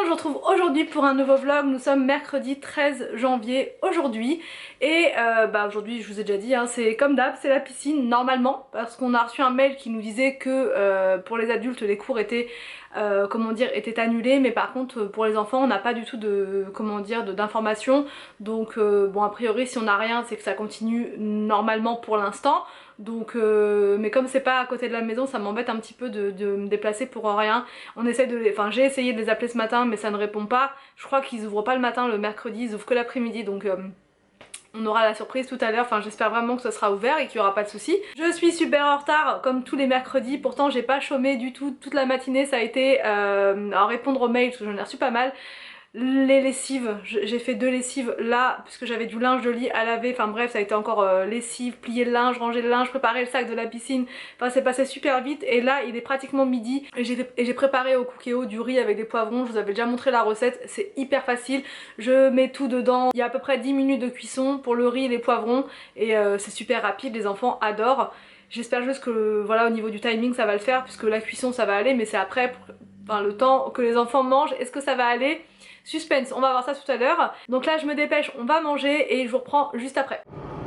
je vous retrouve aujourd'hui pour un nouveau vlog. Nous sommes mercredi 13 janvier aujourd'hui. Et aujourd'hui, je vous ai déjà dit, hein, c'est comme d'hab, c'est la piscine normalement. Parce qu'on a reçu un mail qui nous disait que pour les adultes, les cours étaient, étaient annulés. Mais par contre, pour les enfants, on n'a pas du tout de, d'informations. Donc bon, a priori, si on n'a rien, c'est que ça continue normalement pour l'instant. Donc mais comme c'est pas à côté de la maison, ça m'embête un petit peu de me déplacer pour rien. J'ai essayé de les appeler ce matin mais ça ne répond pas. Je crois qu'ils ouvrent pas le matin, le mercredi, ils ouvrent que l'après-midi, donc on aura la surprise tout à l'heure. Enfin, j'espère vraiment que ce sera ouvert et qu'il n'y aura pas de soucis. Je suis super en retard comme tous les mercredis, pourtant j'ai pas chômé du tout toute la matinée. Ça a été à répondre aux mails parce que j'en ai reçu pas mal. Les lessives, j'ai fait 2 lessives là puisque j'avais du linge de lit à laver, enfin bref, ça a été encore lessive, plier le linge, ranger le linge, préparer le sac de la piscine, enfin c'est passé super vite. Et là il est pratiquement midi et j'ai préparé au cookéo du riz avec des poivrons. Je vous avais déjà montré la recette, c'est hyper facile, je mets tout dedans, il y a à peu près 10 minutes de cuisson pour le riz et les poivrons et c'est super rapide, les enfants adorent. J'espère juste que voilà, au niveau du timing ça va le faire puisque la cuisson ça va aller, mais c'est après, enfin le temps que les enfants mangent, est-ce que ça va aller? Suspense, on va voir ça tout à l'heure. Donc là je me dépêche, on va manger et je vous reprends juste après.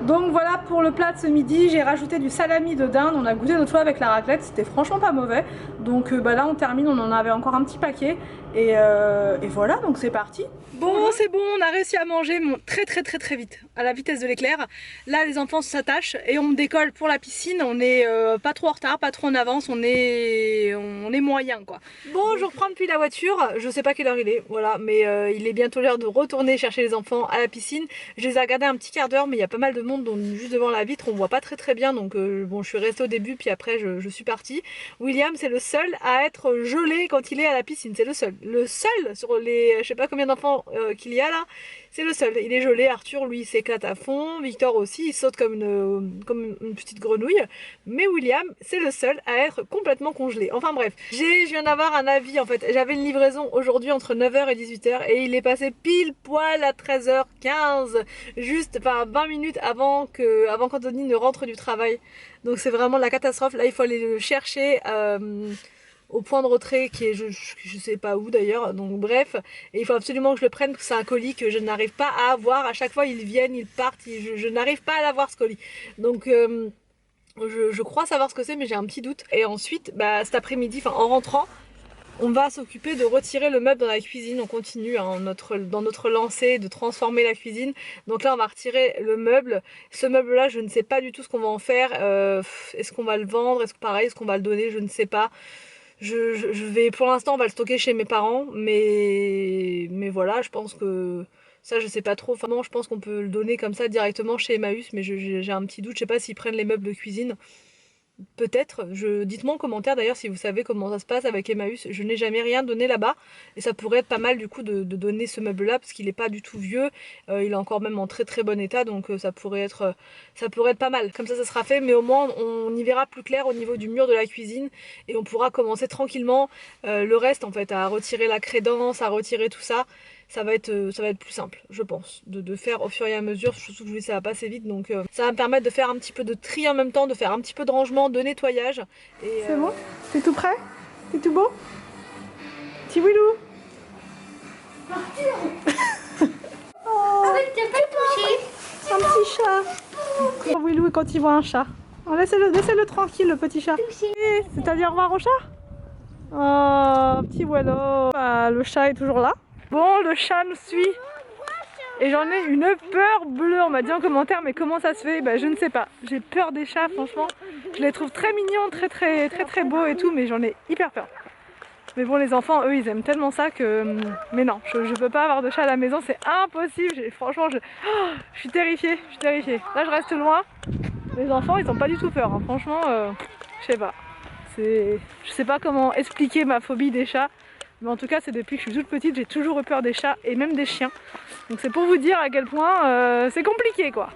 Donc voilà pour le plat de ce midi, j'ai rajouté du salami de dinde, on a goûté notre fois avec la raclette, c'était franchement pas mauvais. Donc là on termine, on en avait encore un petit paquet et voilà, donc c'est parti. Bon c'est bon, on a réussi à manger très vite, à la vitesse de l'éclair. Là les enfants s'attachent et on décolle pour la piscine, on est pas trop en retard, pas trop en avance, on est moyen quoi. Bon je reprends depuis la voiture, je sais pas quelle heure il est, voilà, mais il est bientôt l'heure de retourner chercher les enfants à la piscine. Je les ai regardés un petit quart d'heure mais il y a pas mal de monde, donc juste devant la vitre on voit pas très bien, donc bon je suis restée au début puis après je suis partie. William c'est le seul à être gelé quand il est à la piscine, c'est le seul sur les je sais pas combien d'enfants qu'il y a là, c'est le seul, il est gelé. Arthur lui s'éclate à fond, Victor aussi, il saute comme une petite grenouille, mais William c'est le seul à être complètement congelé. Enfin bref, je viens d'avoir un avis en fait, j'avais une livraison aujourd'hui entre 9h et 18h et il est passé pile poil à 13h15, juste 20 minutes avant qu'Anthony ne rentre du travail. Donc c'est vraiment la catastrophe, là il faut aller le chercher au point de retrait qui est je sais pas où d'ailleurs, donc bref, et il faut absolument que je le prenne parce que c'est un colis que je n'arrive pas à avoir. À chaque fois ils viennent, ils partent, je n'arrive pas à l'avoir ce colis, donc je crois savoir ce que c'est mais j'ai un petit doute. Et ensuite cet après-midi, en rentrant, on va s'occuper de retirer le meuble dans la cuisine. On continue dans notre lancée de transformer la cuisine. Donc là on va retirer le meuble. Ce meuble là je ne sais pas du tout ce qu'on va en faire. Est-ce qu'on va le vendre? Est-ce qu'on va le donner? Je ne sais pas. Pour l'instant on va le stocker chez mes parents, mais voilà, je pense que ça je sais pas trop. Enfin non, je pense qu'on peut le donner comme ça directement chez Emmaüs, mais j'ai un petit doute, je sais pas s'ils prennent les meubles de cuisine. Peut-être, dites-moi en commentaire d'ailleurs si vous savez comment ça se passe avec Emmaüs. Je n'ai jamais rien donné là-bas et ça pourrait être pas mal du coup de donner ce meuble là parce qu'il est pas du tout vieux, il est encore même en très bon état, donc ça pourrait être pas mal. Comme ça sera fait, mais au moins on y verra plus clair au niveau du mur de la cuisine et on pourra commencer tranquillement le reste en fait, à retirer la crédence, à retirer tout ça. Ça va être plus simple, je pense, de faire au fur et à mesure, surtout que ça va passer vite, donc ça va me permettre de faire un petit peu de tri en même temps, de faire un petit peu de rangement, de nettoyage. C'est bon? T'es tout prêt? T'es tout beau? Petit Willou? Oh, T'as pas touché. un petit chat. Oh, Willou quand il voit un chat. Oh, laissez-le tranquille, le petit chat. C'est à dire au revoir au chat? Oh, petit Wallo. Le chat est toujours là. Bon, le chat nous suit et j'en ai une peur bleue. On m'a dit en commentaire, mais comment ça se fait? Je ne sais pas. J'ai peur des chats, franchement. Je les trouve très mignons, très beaux et tout, mais j'en ai hyper peur. Mais bon, les enfants, eux, ils aiment tellement ça que... Mais non, je peux pas avoir de chat à la maison, c'est impossible. Franchement, je suis terrifiée, Là, je reste loin. Les enfants, ils ont pas du tout peur, hein. Franchement, je sais pas. Je sais pas comment expliquer ma phobie des chats. Mais en tout cas c'est depuis que je suis toute petite, j'ai toujours eu peur des chats et même des chiens. Donc c'est pour vous dire à quel point c'est compliqué quoi.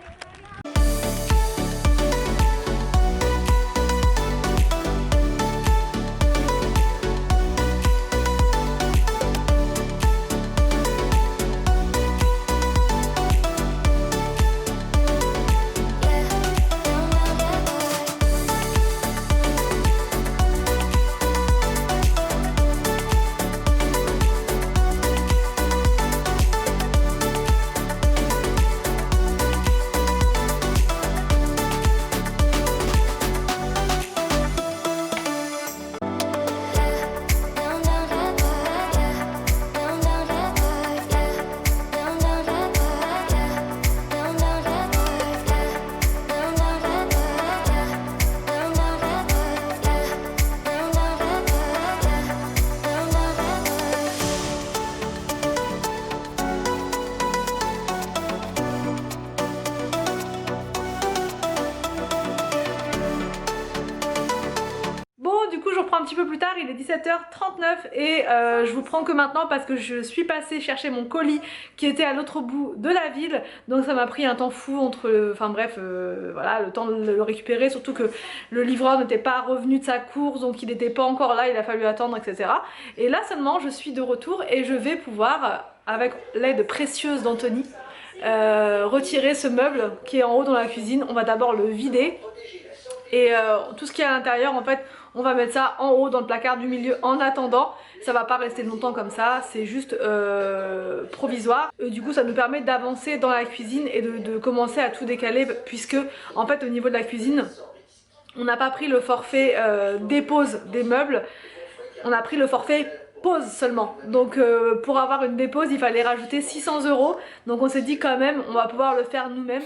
il est 17h39 et je vous prends que maintenant parce que je suis passée chercher mon colis qui était à l'autre bout de la ville. Donc ça m'a pris un temps fou entre, enfin bref, voilà, le temps de le récupérer, surtout que le livreur n'était pas revenu de sa course, donc il n'était pas encore là, il a fallu attendre, etc. Et là seulement je suis de retour et je vais pouvoir, avec l'aide précieuse d'Anthony, retirer ce meuble qui est en haut dans la cuisine. On va d'abord le vider et tout ce qui est à l'intérieur, en fait, on va mettre ça en haut dans le placard du milieu en attendant. Ça va pas rester longtemps comme ça, c'est juste provisoire. Et du coup ça nous permet d'avancer dans la cuisine et de commencer à tout décaler, puisque en fait au niveau de la cuisine, on n'a pas pris le forfait dépose des meubles, on a pris le forfait pause seulement. Donc pour avoir une dépose il fallait rajouter 600 €. Donc on s'est dit quand même on va pouvoir le faire nous-mêmes.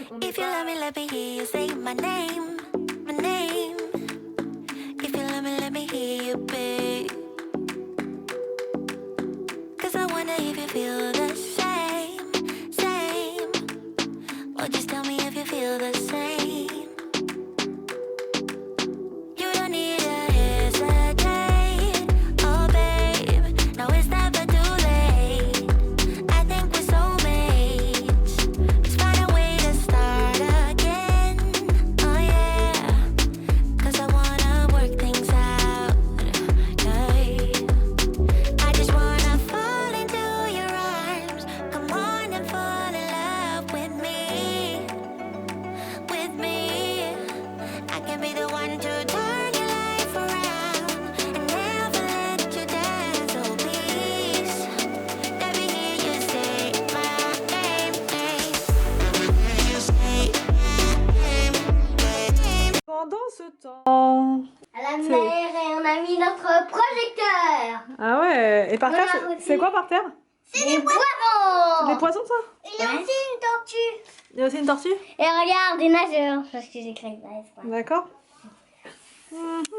À la mer et on a mis notre projecteur. Ah ouais, et par terre, c'est quoi par terre? C'est des poissons. Des poissons ça? Il y a aussi une tortue. Il y a aussi une tortue? Et regarde, des nageurs. Parce que j'ai créé ça. D'accord.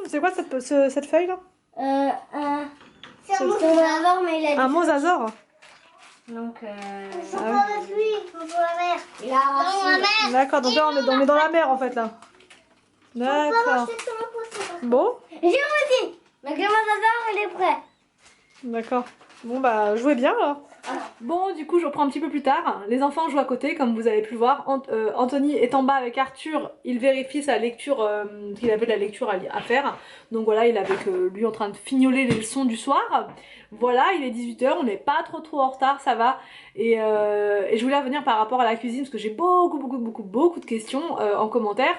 C'est quoi cette feuille là? C'est un mosasaure, mais il a dit... Un mosasaure? Donc, c'est pas avec lui, dans la mer. Il a dans la mer. D'accord, donc là on est dans la mer en fait là. D'accord. Bon. J'ai aussi. Donc le mosasaure il est prêt. D'accord. Bon bah jouez bien alors. Bon du coup je reprends un petit peu plus tard. Les enfants jouent à côté comme vous avez pu le voir. Anthony est en bas avec Arthur. Il vérifie sa lecture, qu'il avait de la lecture à faire. Donc voilà, il est avec lui en train de fignoler les leçons du soir. Voilà, il est 18 h, on n'est pas trop en retard, ça va. Et je voulais revenir par rapport à la cuisine parce que j'ai beaucoup de questions en commentaire.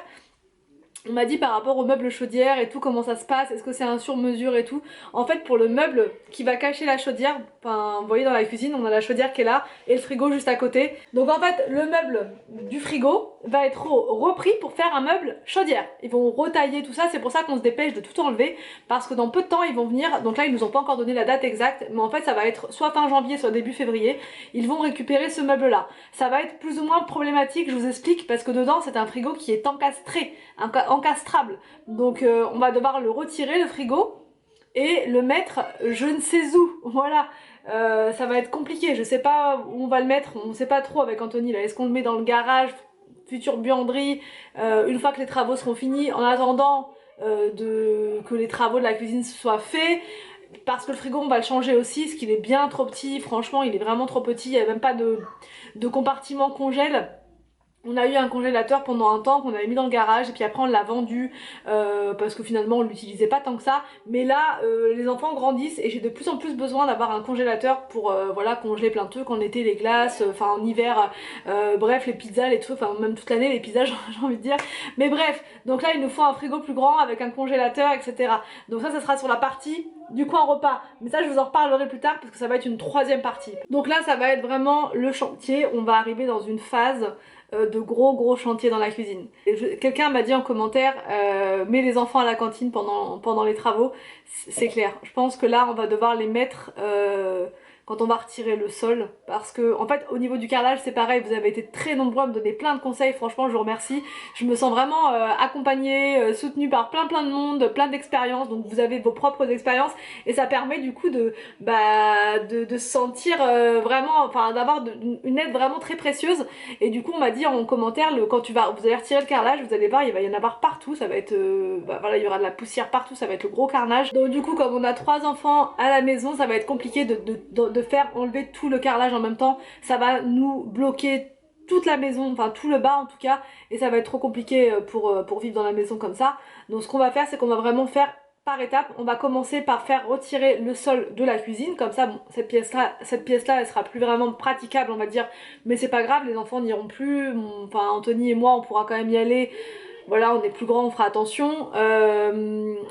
On m'a dit par rapport au meuble chaudière et tout, comment ça se passe, est-ce que c'est un sur-mesure et tout. En fait pour le meuble qui va cacher la chaudière, enfin vous voyez dans la cuisine on a la chaudière qui est là et le frigo juste à côté. Donc en fait le meuble du frigo va être repris pour faire un meuble chaudière. Ils vont retailler tout ça, c'est pour ça qu'on se dépêche de tout enlever parce que dans peu de temps ils vont venir. Donc là ils nous ont pas encore donné la date exacte, mais en fait ça va être soit fin janvier soit début février. Ils vont récupérer ce meuble là. Ça va être plus ou moins problématique, je vous explique, parce que dedans c'est un frigo qui est encastré, encastrable. Donc on va devoir le retirer le frigo et le mettre je ne sais où. Voilà, ça va être compliqué, je sais pas où on va le mettre, on sait pas trop avec Anthony là. Est-ce qu'on le met dans le garage, future buanderie, une fois que les travaux seront finis, en attendant que les travaux de la cuisine soient faits, parce que le frigo on va le changer aussi, parce qu'il est bien trop petit, franchement il est vraiment trop petit, il n'y a même pas de compartiment congèle. On a eu un congélateur pendant un temps qu'on avait mis dans le garage et puis après on l'a vendu parce que finalement on l'utilisait pas tant que ça. Mais là les enfants grandissent et j'ai de plus en plus besoin d'avoir un congélateur pour voilà, congeler plein de trucs en été, les glaces, enfin en hiver, bref les pizzas, les trucs, enfin même toute l'année les pizzas j'ai envie de dire. Mais bref, donc là il nous faut un frigo plus grand avec un congélateur, etc. Donc ça sera sur la partie du coin repas, mais ça je vous en reparlerai plus tard parce que ça va être une troisième partie. Donc là ça va être vraiment le chantier, on va arriver dans une phase de gros chantiers dans la cuisine. Quelqu'un m'a dit en commentaire mets les enfants à la cantine pendant les travaux. C'est clair, je pense que là on va devoir les mettre quand on va retirer le sol, parce que en fait au niveau du carrelage c'est pareil, vous avez été très nombreux à me donner plein de conseils, franchement je vous remercie, je me sens vraiment accompagnée, soutenue par plein de monde, plein d'expériences, donc vous avez vos propres expériences et ça permet du coup de se sentir vraiment, enfin d'avoir une aide vraiment très précieuse. Et du coup on m'a dit en commentaire, quand vous allez retirer le carrelage, vous allez voir il va y en avoir partout, ça va être voilà, il y aura de la poussière partout, ça va être le gros carnage. Donc du coup comme on a 3 enfants à la maison, ça va être compliqué de faire enlever tout le carrelage en même temps, ça va nous bloquer toute la maison, enfin tout le bas en tout cas, et ça va être trop compliqué pour vivre dans la maison comme ça. Donc ce qu'on va faire, c'est qu'on va vraiment faire par étapes. On va commencer par faire retirer le sol de la cuisine, comme ça bon, cette pièce là elle sera plus vraiment praticable on va dire, mais c'est pas grave, les enfants n'iront plus, enfin Anthony et moi on pourra quand même y aller. Voilà, on est plus grand, on fera attention,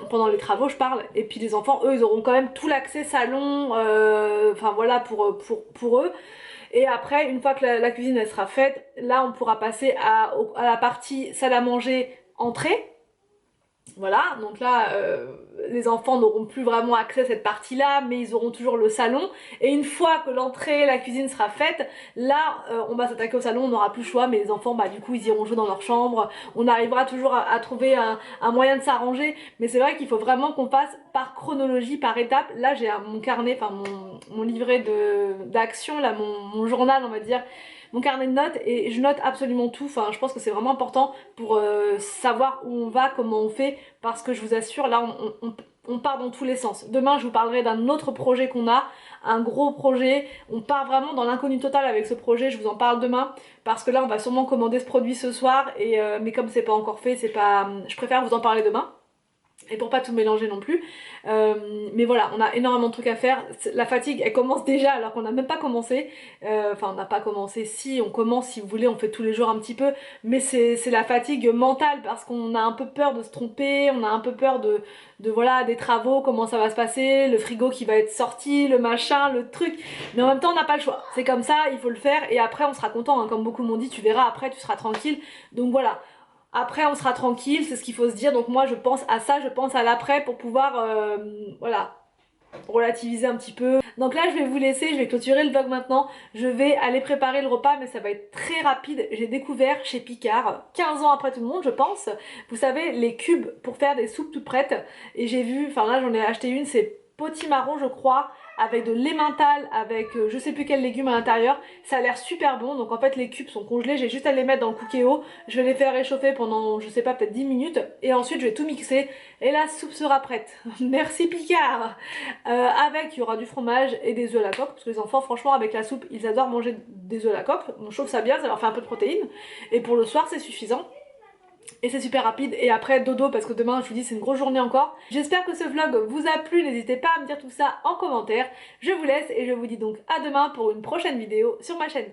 pendant les travaux je parle, et puis les enfants eux ils auront quand même tout l'accès salon, enfin voilà pour eux. Et après une fois que la cuisine elle sera faite, là on pourra passer à la partie salle à manger, entrée. Voilà, donc là, les enfants n'auront plus vraiment accès à cette partie-là, mais ils auront toujours le salon. Et une fois que l'entrée, la cuisine sera faite, là, on va s'attaquer au salon, on n'aura plus le choix, mais les enfants, bah du coup, ils iront jouer dans leur chambre. On arrivera toujours à trouver un moyen de s'arranger, mais c'est vrai qu'il faut vraiment qu'on fasse par chronologie, par étape. Là, j'ai mon carnet, enfin mon livret d'action, là, mon journal, on va dire, mon carnet de notes, et je note absolument tout. Enfin je pense que c'est vraiment important pour savoir où on va, comment on fait, parce que je vous assure là on part dans tous les sens. Demain je vous parlerai d'un autre projet qu'on a, un gros projet, on part vraiment dans l'inconnu total avec ce projet, je vous en parle demain, parce que là on va sûrement commander ce produit ce soir, et mais comme c'est pas encore fait, je préfère vous en parler demain. Et pour pas tout mélanger non plus, mais voilà, on a énormément de trucs à faire. La fatigue elle commence déjà alors qu'on n'a même pas commencé, enfin on n'a pas commencé, si on commence, si vous voulez on fait tous les jours un petit peu, mais c'est la fatigue mentale, parce qu'on a un peu peur de se tromper, on a un peu peur de voilà, des travaux, comment ça va se passer, le frigo qui va être sorti, le machin, le truc, mais en même temps on n'a pas le choix, c'est comme ça, il faut le faire, et après on sera content, hein, comme beaucoup m'ont dit, tu verras après tu seras tranquille, donc voilà. Après on sera tranquille, c'est ce qu'il faut se dire, donc moi je pense à ça, je pense à l'après pour pouvoir voilà, relativiser un petit peu. Donc là je vais vous laisser, je vais clôturer le vlog maintenant, je vais aller préparer le repas, mais ça va être très rapide. J'ai découvert chez Picard, 15 ans après tout le monde je pense, vous savez les cubes pour faire des soupes toutes prêtes, et j'ai vu, enfin là j'en ai acheté une, c'est potimarron je crois, avec de l'emmental, avec je sais plus quel légume à l'intérieur, ça a l'air super bon. Donc en fait les cubes sont congelés, j'ai juste à les mettre dans le Cookéo, je vais les faire réchauffer pendant je sais pas peut-être 10 minutes, et ensuite je vais tout mixer et la soupe sera prête. Merci Picard. Avec il y aura du fromage et des œufs à la coque, parce que les enfants franchement avec la soupe ils adorent manger des œufs à la coque, on chauffe ça bien, ça leur fait un peu de protéines, et pour le soir c'est suffisant. Et c'est super rapide, et après dodo parce que demain je vous dis c'est une grosse journée encore. J'espère que ce vlog vous a plu, n'hésitez pas à me dire tout ça en commentaire. Je vous laisse et je vous dis donc à demain pour une prochaine vidéo sur ma chaîne.